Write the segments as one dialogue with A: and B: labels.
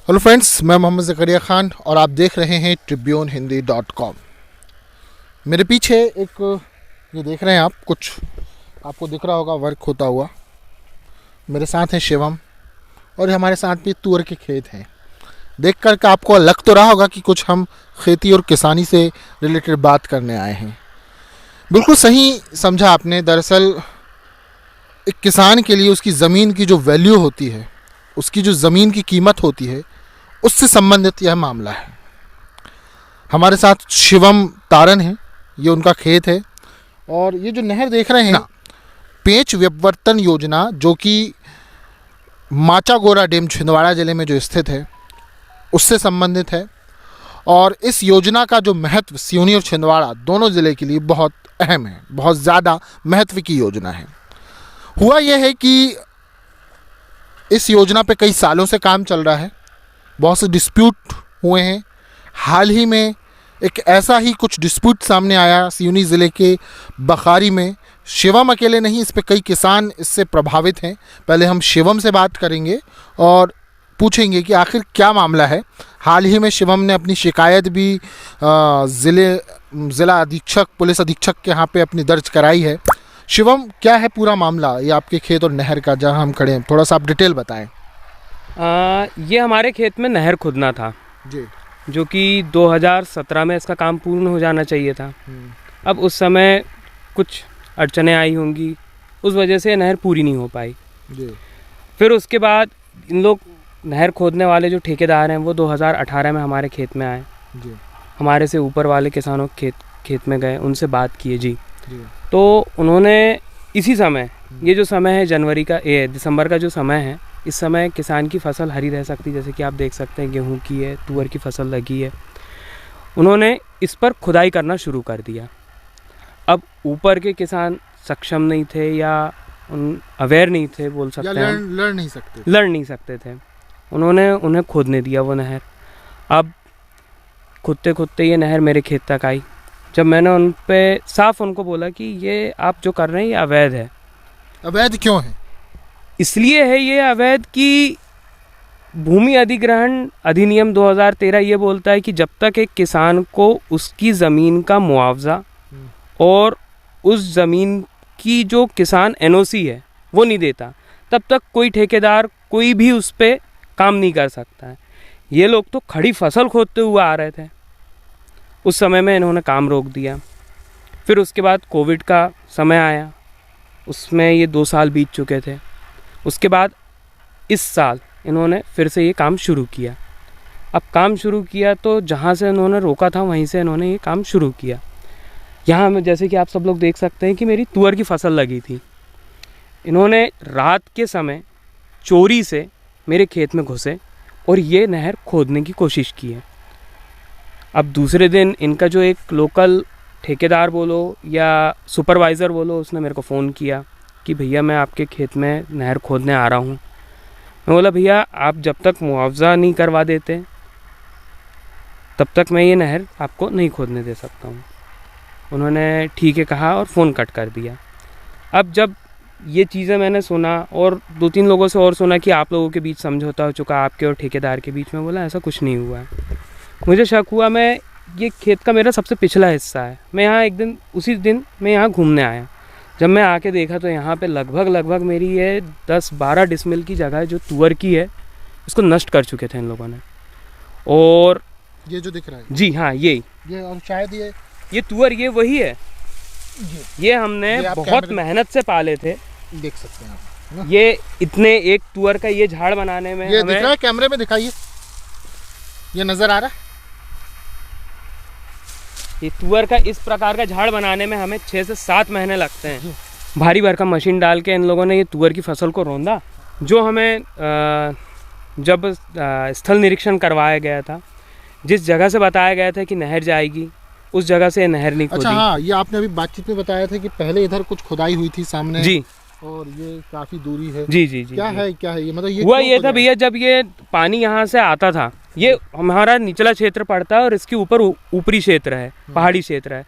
A: Hello friends, मैं मोहम्मद ज़करिया ख़ान और आप देख रहे हैं tribunehindi.com। मेरे पीछे एक ये देख रहे हैं आप, कुछ आपको दिख रहा होगा वर्क होता हुआ। मेरे साथ हैं शिवम और हमारे साथ भी तुअर के खेत हैं। देख कर के आपको लग तो रहा होगा कि कुछ हम खेती और किसानी से रिलेटेड बात करने आए हैं। बिल्कुल सही समझा आपने। दरअसल एक किसान के लिए उसकी ज़मीन की जो वैल्यू होती है, उसकी जो ज़मीन की कीमत होती है, उससे संबंधित यह मामला है। हमारे साथ शिवम तारन है, ये उनका खेत है। और ये जो नहर देख रहे हैं ना, पेंच विवर्तन योजना, जो कि माचागोरा डैम छिंदवाड़ा ज़िले में जो स्थित है, उससे संबंधित है। और इस योजना का जो महत्व सिवनी और छिंदवाड़ा दोनों ज़िले के लिए बहुत अहम है, बहुत ज़्यादा महत्व की योजना है। हुआ यह है कि इस योजना पे कई सालों से काम चल रहा है, बहुत से डिस्प्यूट हुए हैं। हाल ही में एक ऐसा ही कुछ डिस्प्यूट सामने आया सिवनी ज़िले के बखारी में। शिवम अकेले नहीं, इस पे कई किसान इससे प्रभावित हैं। पहले हम शिवम से बात करेंगे और पूछेंगे कि आखिर क्या मामला है। हाल ही में शिवम ने अपनी शिकायत भी ज़िला अधीक्षक, पुलिस अधीक्षक के यहाँ पे अपनी दर्ज कराई है। शिवम, क्या है पूरा मामला ये आपके खेत और नहर का जहाँ हम खड़े हैं? थोड़ा सा आप डिटेल बताएं।
B: ये हमारे खेत में नहर खोदना था
A: जी,
B: जो कि 2017 में इसका काम पूर्ण हो जाना चाहिए था। अब उस समय कुछ अड़चनें आई होंगी, उस वजह से नहर पूरी नहीं हो पाई
A: जी।
B: फिर उसके बाद इन लोग नहर खोदने वाले जो ठेकेदार हैं वो 2018 में हमारे खेत में आए
A: जी,
B: हमारे से ऊपर वाले किसानों के खेत में गए, उनसे बात किए जी। तो उन्होंने इसी समय, ये जो समय है जनवरी का, ये दिसंबर का जो समय है, इस समय किसान की फसल हरी रह सकती, जैसे कि आप देख सकते हैं गेहूं की है, तुअर की फसल लगी है। उन्होंने इस पर खुदाई करना शुरू कर दिया। अब ऊपर के किसान सक्षम नहीं थे या अवेयर नहीं थे, बोल सकते हैं, लड़ नहीं सकते थे। उन्होंने उन्हें खोदने दिया वो नहर। अब खुदते खुदते ये नहर मेरे खेत तक आई। जब मैंने उन पे साफ उनको बोला कि ये आप जो कर रहे हैं ये अवैध है।
A: अवैध क्यों है?
B: इसलिए है ये अवैध कि भूमि अधिग्रहण अधिनियम 2013 ये बोलता है कि जब तक एक किसान को उसकी ज़मीन का मुआवजा और उस ज़मीन की जो किसान एनओसी है वो नहीं देता, तब तक कोई ठेकेदार कोई भी उस पर काम नहीं कर सकता है। ये लोग तो खड़ी फसल खोदते हुए आ रहे थे। उस समय में इन्होंने काम रोक दिया। फिर उसके बाद कोविड का समय आया, उसमें ये 2 साल बीत चुके थे। उसके बाद इस साल इन्होंने फिर से ये काम शुरू किया। अब काम शुरू किया तो जहाँ से इन्होंने रोका था वहीं से इन्होंने ये काम शुरू किया। यहाँ में जैसे कि आप सब लोग देख सकते हैं कि मेरी तुअर की फसल लगी थी। इन्होंने रात के समय चोरी से मेरे खेत में घुसे और ये नहर खोदने की कोशिश की है। अब दूसरे दिन इनका जो एक लोकल ठेकेदार बोलो या सुपरवाइज़र बोलो, उसने मेरे को फ़ोन किया कि भैया मैं आपके खेत में नहर खोदने आ रहा हूँ। मैं बोला भैया आप जब तक मुआवजा नहीं करवा देते तब तक मैं ये नहर आपको नहीं खोदने दे सकता हूँ। उन्होंने ठीक है कहा और फ़ोन कट कर दिया। अब जब ये चीज़ें मैंने सुना और 2-3 लोगों से और सुना कि आप लोगों के बीच समझौता हो चुका, आपके और ठेकेदार के बीच में, बोला ऐसा कुछ नहीं हुआ है। मुझे शक हुआ। मैं ये खेत का मेरा सबसे पिछला हिस्सा है। मैं यहाँ एक दिन, उसी दिन मैं यहाँ घूमने आया। जब मैं आके देखा तो यहाँ पे लगभग मेरी ये 10-12 डिसमिल की जगह जो तुअर की है, इसको नष्ट कर चुके थे इन लोगों ने। और
A: ये जो दिख रहा है,
B: जी हाँ, ये
A: और शायद
B: ये तुअर ये वही है। ये हमने बहुत मेहनत से पाले थे,
A: देख सकते हैं आप।
B: ये इतने एक तुअर का ये झाड़ बनाने में
A: ये दिख रहा है, कैमरे में दिखाइए, ये नजर आ रहा है।
B: ये तुअर का इस प्रकार का झाड़ बनाने में हमें 6 से 7 महीने लगते हैं। भारी भरकम मशीन डाल के इन लोगों ने ये तुअर की फसल को रौंदा। जो हमें जब स्थल निरीक्षण करवाया गया था, जिस जगह से बताया गया था कि नहर जाएगी, उस जगह से नहर नहीं खोदी।
A: अच्छा हाँ, ये आपने अभी बातचीत में बताया था कि पहले इधर कुछ खुदाई हुई थी सामने
B: जी,
A: और ये काफी दूरी है।
B: जी जी जी।
A: क्या है ये मतलब ये
B: हुआ ये था भैया, जब ये पानी यहाँ से आता था, ये हमारा निचला क्षेत्र पड़ता है और इसके ऊपर ऊपरी क्षेत्र है, पहाड़ी क्षेत्र है।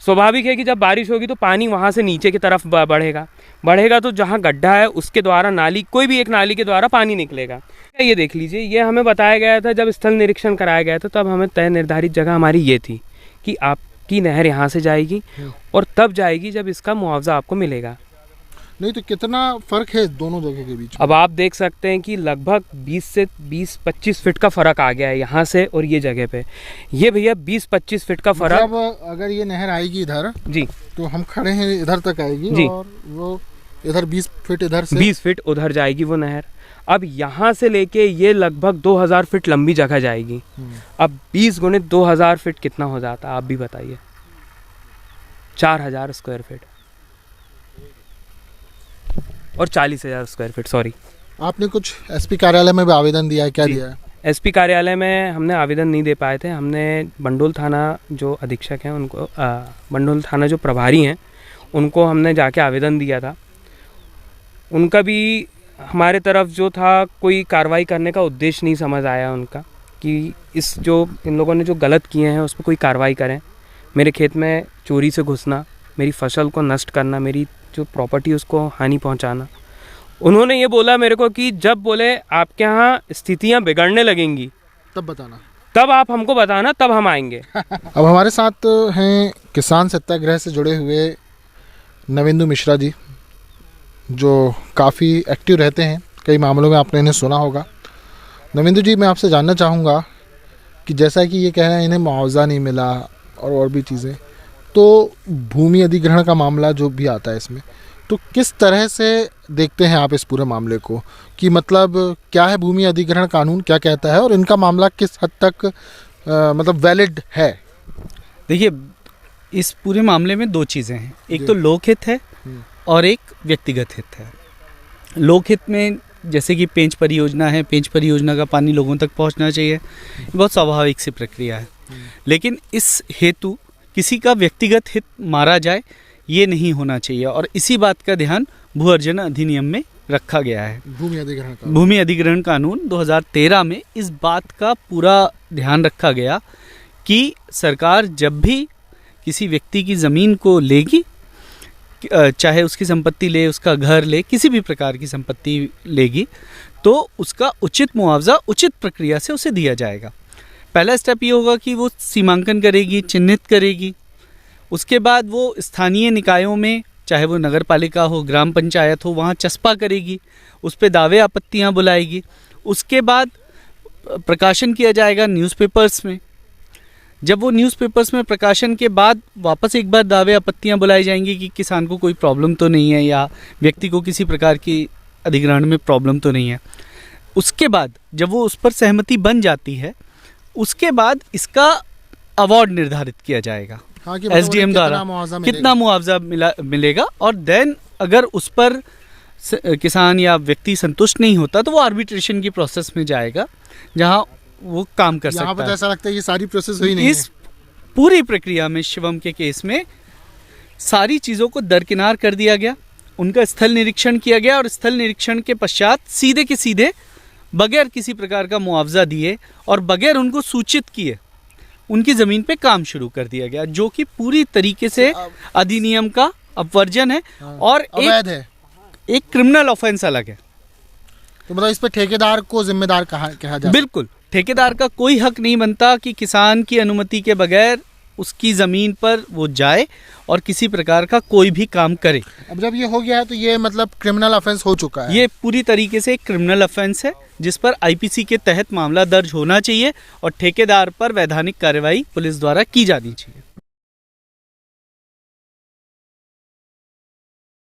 B: स्वाभाविक है कि जब बारिश होगी तो पानी वहाँ से नीचे की तरफ बढ़ेगा तो जहाँ गड्ढा है उसके द्वारा नाली, कोई भी एक नाली के द्वारा पानी निकलेगा। ये देख लीजिए, ये हमें बताया गया था जब स्थल निरीक्षण कराया गया था, तब हमें तय निर्धारित जगह हमारी ये थी कि आपकी नहर यहाँ से जाएगी और तब जाएगी जब इसका मुआवजा आपको मिलेगा।
A: नहीं तो कितना फ़र्क है दोनों जगह के बीच?
B: अब आप देख सकते हैं कि लगभग 20 से 20-25 फीट का फ़र्क आ गया है यहाँ से और ये जगह पे। ये भैया 20-25 फीट का फ़र्क।
A: मतलब अगर ये नहर आएगी इधर
B: जी
A: तो हम खड़े हैं इधर तक आएगी
B: जी,
A: और वो इधर 20 फीट इधर से
B: 20 फीट उधर जाएगी वो नहर। अब यहाँ से लेके ये लगभग 2000 फीट लंबी जगह जाएगी। अब 20 गुणित 2000 फीट कितना हो जाता है आप भी बताइए? 4000 स्क्वायर फीट और 40,000 स्क्वायर फीट। सॉरी,
A: आपने कुछ एसपी कार्यालय में भी आवेदन दिया है? क्या दिया है?
B: एसपी कार्यालय में हमने आवेदन नहीं दे पाए थे। हमने बंडोल थाना जो अधीक्षक हैं उनको, बंडोल थाना जो प्रभारी हैं उनको हमने जाके आवेदन दिया था। उनका भी हमारे तरफ जो था कोई कार्रवाई करने का उद्देश्य नहीं समझ आया उनका कि इस जो इन लोगों ने जो गलत किए हैं उस पर कोई कार्रवाई करें। मेरे खेत में चोरी से घुसना, मेरी फसल को नष्ट करना, मेरी जो प्रॉपर्टी उसको हानि पहुंचाना। उन्होंने ये बोला मेरे को कि जब बोले आपके यहाँ स्थितियाँ बिगड़ने लगेंगी
A: तब बताना,
B: तब आप हमको बताना, तब हम आएंगे।
A: अब हमारे साथ हैं किसान सत्याग्रह से जुड़े हुए नवेंदु मिश्रा जी, जो काफ़ी एक्टिव रहते हैं कई मामलों में, आपने इन्हें सुना होगा। नवेंदु जी, मैं आपसे जानना चाहूँगा कि जैसा कि ये कह रहे हैं इन्हें मुआवजा नहीं मिला और भी चीज़ें, तो भूमि अधिग्रहण का मामला जो भी आता है इसमें, तो किस तरह से देखते हैं आप इस पूरे मामले को कि मतलब क्या है भूमि अधिग्रहण कानून क्या कहता है और इनका मामला किस हद तक मतलब वैलिड है?
C: देखिए, इस पूरे मामले में दो चीज़ें हैं, एक तो लोकहित है और एक व्यक्तिगत हित है। लोकहित में जैसे कि पेंच परियोजना है, पेंच परियोजना का पानी लोगों तक पहुंचना चाहिए, बहुत स्वाभाविक सी प्रक्रिया है। लेकिन इस हेतु किसी का व्यक्तिगत हित मारा जाए ये नहीं होना चाहिए और इसी बात का ध्यान भू अर्जन अधिनियम में रखा गया है। भूमि अधिग्रहण कानून 2013 में इस बात का पूरा ध्यान रखा गया कि सरकार जब भी किसी व्यक्ति की ज़मीन को लेगी, चाहे उसकी संपत्ति ले, उसका घर ले, किसी भी प्रकार की संपत्ति लेगी, तो उसका उचित मुआवजा उचित प्रक्रिया से उसे दिया जाएगा। पहला स्टेप ये होगा कि वो सीमांकन करेगी, चिन्हित करेगी। उसके बाद वो स्थानीय निकायों में, चाहे वो नगर पालिका हो, ग्राम पंचायत हो, वहाँ चस्पा करेगी, उस पर दावे आपत्तियाँ बुलाएगी। उसके बाद प्रकाशन किया जाएगा न्यूज़पेपर्स में। जब वो न्यूज़पेपर्स में प्रकाशन के बाद वापस एक बार दावे आपत्तियाँ बुलाई जाएंगी कि किसान को कोई प्रॉब्लम तो नहीं है या व्यक्ति को किसी प्रकार की अधिग्रहण में प्रॉब्लम तो नहीं है। उसके बाद जब वो उस पर सहमति बन जाती है, उसके बाद इसका अवार्ड निर्धारित किया जाएगा।
A: हाँ,
C: एसडीएम द्वारा कितना मुआवजा मिलेगा और देन अगर उस पर किसान या व्यक्ति संतुष्ट नहीं होता तो वो आर्बिट्रेशन की प्रोसेस में जाएगा, जहां वो काम कर सकता है।
A: यहाँ पर ऐसा लगता है ये सारी प्रोसेस हुई नहीं
C: इस पूरी प्रक्रिया में शिवम के केस में सारी चीज़ों को दरकिनार कर दिया गया, उनका स्थल निरीक्षण किया गया और स्थल निरीक्षण के पश्चात सीधे के सीधे बगैर किसी प्रकार का मुआवजा दिए और बगैर उनको सूचित किए उनकी ज़मीन पे काम शुरू कर दिया गया, जो कि पूरी तरीके से अधिनियम का अपवर्जन है और
A: अवैध है,
C: एक क्रिमिनल ऑफेंस अलग है।
A: तो मतलब इस पे ठेकेदार को जिम्मेदार कहा जाए?
C: बिल्कुल, ठेकेदार का कोई हक नहीं बनता कि किसान की अनुमति के बगैर उसकी ज़मीन पर वो जाए और किसी प्रकार का कोई भी काम करे।
A: अब जब ये हो गया है तो ये मतलब क्रिमिनल ऑफेंस हो चुका है।
C: ये पूरी तरीके से एक क्रिमिनल ऑफेंस है जिस पर आईपीसी के तहत मामला दर्ज होना चाहिए और ठेकेदार पर वैधानिक कार्रवाई पुलिस द्वारा की जानी चाहिए।